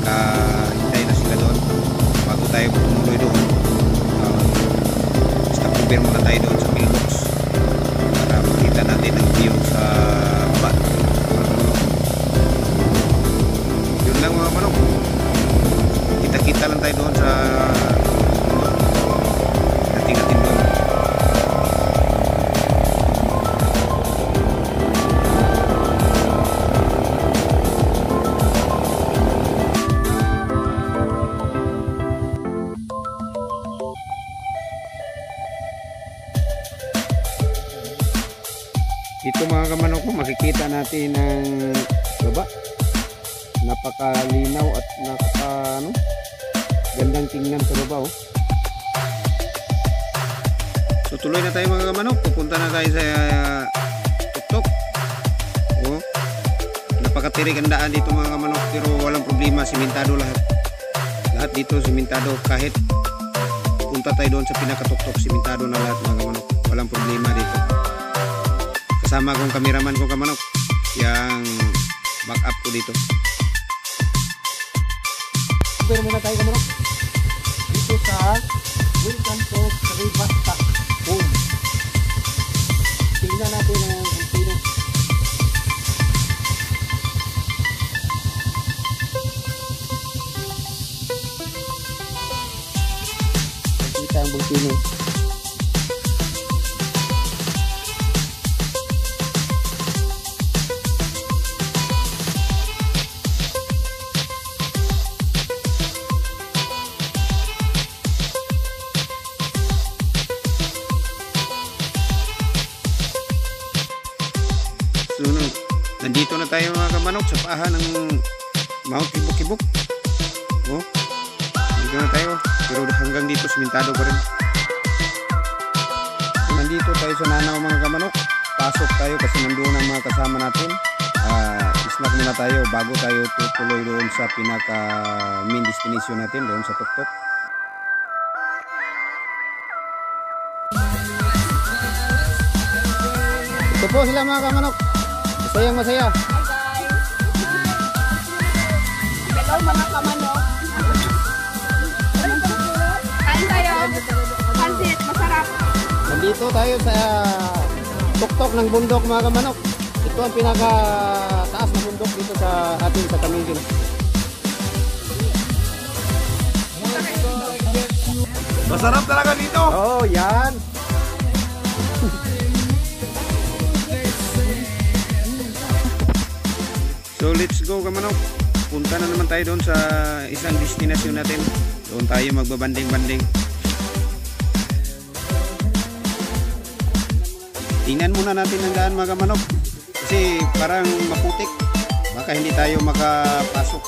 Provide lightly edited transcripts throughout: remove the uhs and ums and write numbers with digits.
Nakahintay na sila doon bago tayo tumuloy doon. Stop over muna tayo doon sa mailbox para makita natin ang view sa baba. Yun lang mga manok, kita-kita lang tayo doon sa dating natin doon. Dito mga kamanok ko, makikita natin ang baba. Napakalinaw at gandang tingnan sa baba. So tuloy na tayo mga kamanok, pupunta na tayo sa tuktok. Napakatirik ang daan dito mga kamanok, pero walang problema, simentado lahat. Lahat dito simentado, kahit punta tayo doon sa pinakatuktok, simentado na lahat mga kamanok. Walang problema dito. Kasama kong kameraman ko kamanok, yang backup ko dito. Pero muna tayo kamanok dito sa Welcome to Rivasta Home. Tingnan natin ang pino. Kita ang bulpino. So, nandito na tayo mga kamanok sa paha ng Mount Kibok-Kibok. Nandito na tayo, pero hanggang dito simentado pa rin. So, nandito tayo sa Nanaw mga kamanok. Pasok tayo kasi nandoon ang mga kasama natin. Snack muna tayo bago tayo tutuloy doon sa pinaka main destination natin, doon sa tuktok. Ito po sila mga kamanok, masayang masaya. Hi guys! Hello mga kamanok! Kain tayo! Pansit, masarap! Nandito tayo sa tuktok ng bundok mga kamanok. Ito ang pinaka taas na bundok dito sa atin sa Camiguin. Masarap talaga dito! Oh, yan! So let's go kamanok. Punta na naman tayo doon sa isang destination natin. Doon tayo magbabanding-banding. Tingnan muna natin ang daan mga kamanok. Kasi parang maputik. Baka hindi tayo makapasok.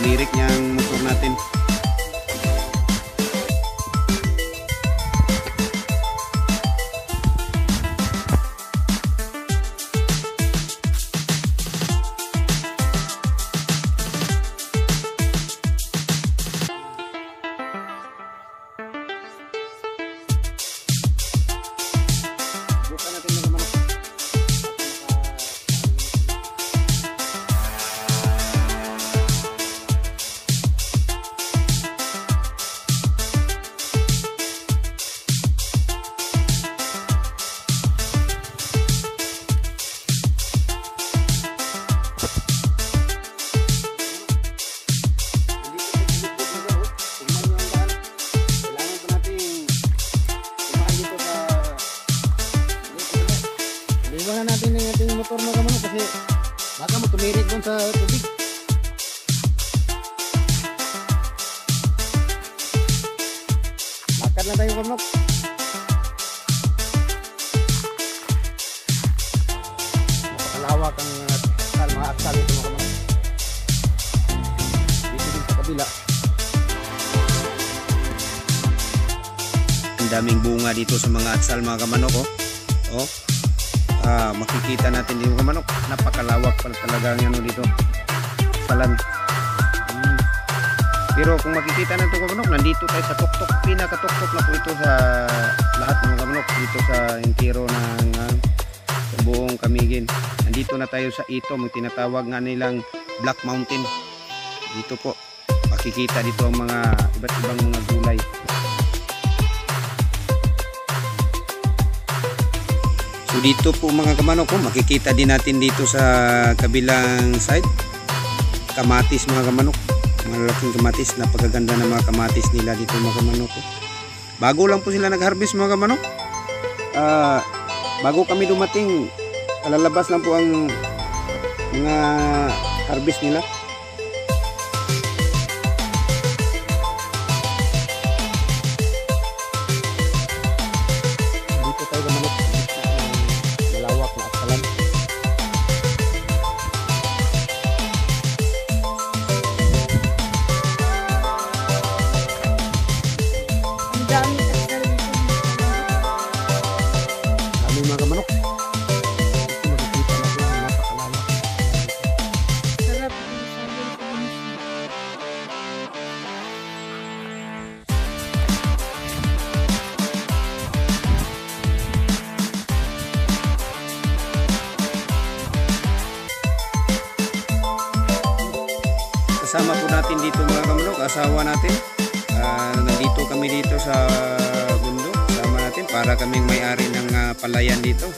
Lirik niya ang motor natin. Iwanan natin yung ating motor mga kamanok kasi baka mo tumirik doon sa tubig. Lakad na tayo kamanok. Napakalawak ang mga aksal ito mga kamanok. Dito din sa kabila. Ang daming bunga dito sa mga atsal mga kamanok. Makikita natin dito kamanok, napakalawak pala talaga ng ano dito salan. Pero kung makikita natin kamanok, nandito tayo sa tuktok, pinakatuktok na po ito sa lahat ng kamanok dito sa intiro ng sa buong Camiguin. Nandito na tayo sa ito, tinatawag nga nilang Black Mountain. Dito po, makikita dito ang mga iba't ibang mga gulay. So dito po mga kamanok, makikita din natin dito sa kabilang side, kamatis mga kamanok. Malalaking kamatis, napakaganda ng mga kamatis nila dito mga kamanok. Bago lang po sila nag-harvest mga kamanok. Bago kami dumating, lalabas lang po ang mga harvest nila. Dito tayo kamanok, malawak na asalan. Ang dami talaga dito. Dami mga kamanok. Ito makikita natin ang napakalawak. Sarap yung sabi ko. Kasama po natin dito mga kamanok, asawa natin. Nandito kami dito sa bundok, kasama natin para kaming may-ari ng palayan dito.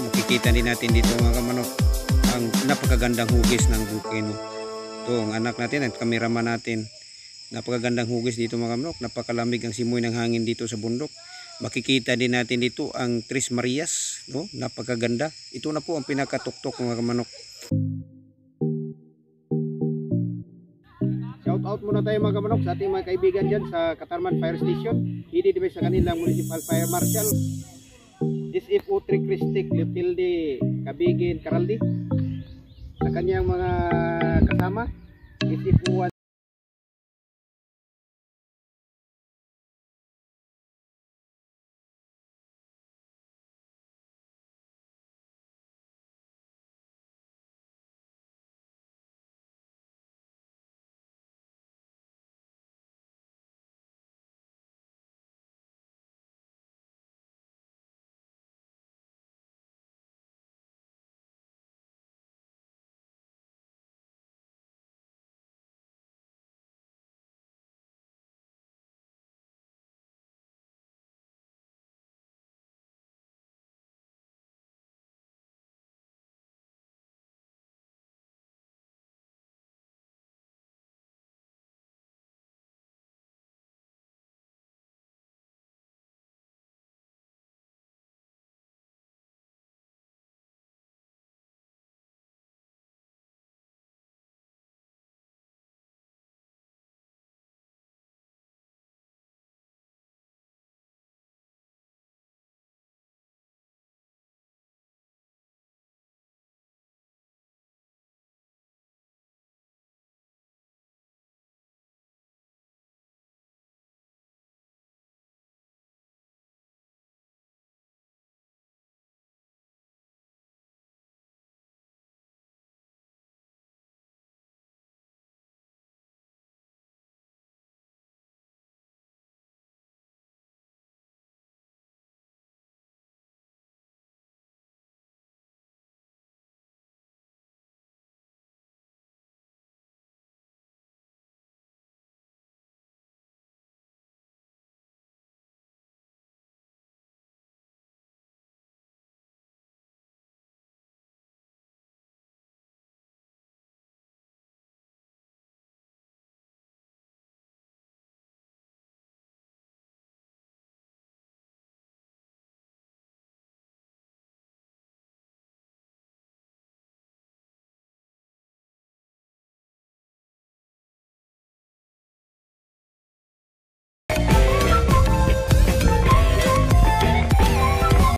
Makikita din natin dito mga kamanok ang napakagandang hugis ng bukeno. Ito ang anak natin at kameraman natin. Napakagandang hugis dito mga kamanok, napakalamig ang simoy ng hangin dito sa bundok. Makikita din natin dito ang Tres Marias, no? Napakaganda. Ito na po ang pinakatuktok mga kamanok. Shout out muna tayo mga kamanok sa ating mga kaibigan dyan sa Katarman Fire Station. Hindi sa kanilang Municipal Fire Marshal SFO 3 Cristic, Leopilde, Cabigin, Caraldi. Sa kanyang mga kasama SFO 1